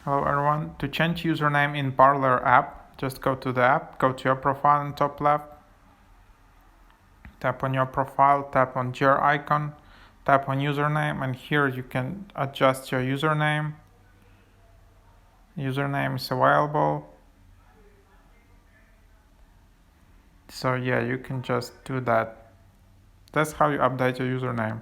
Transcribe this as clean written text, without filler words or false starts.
Hello everyone. To change username in Parler app, just go to the app, go to your profile in top left, tap on your profile, tap on gear icon, tap on username, and here you can adjust your username. Username is available. So yeah, you can just do that. That's how you update your username.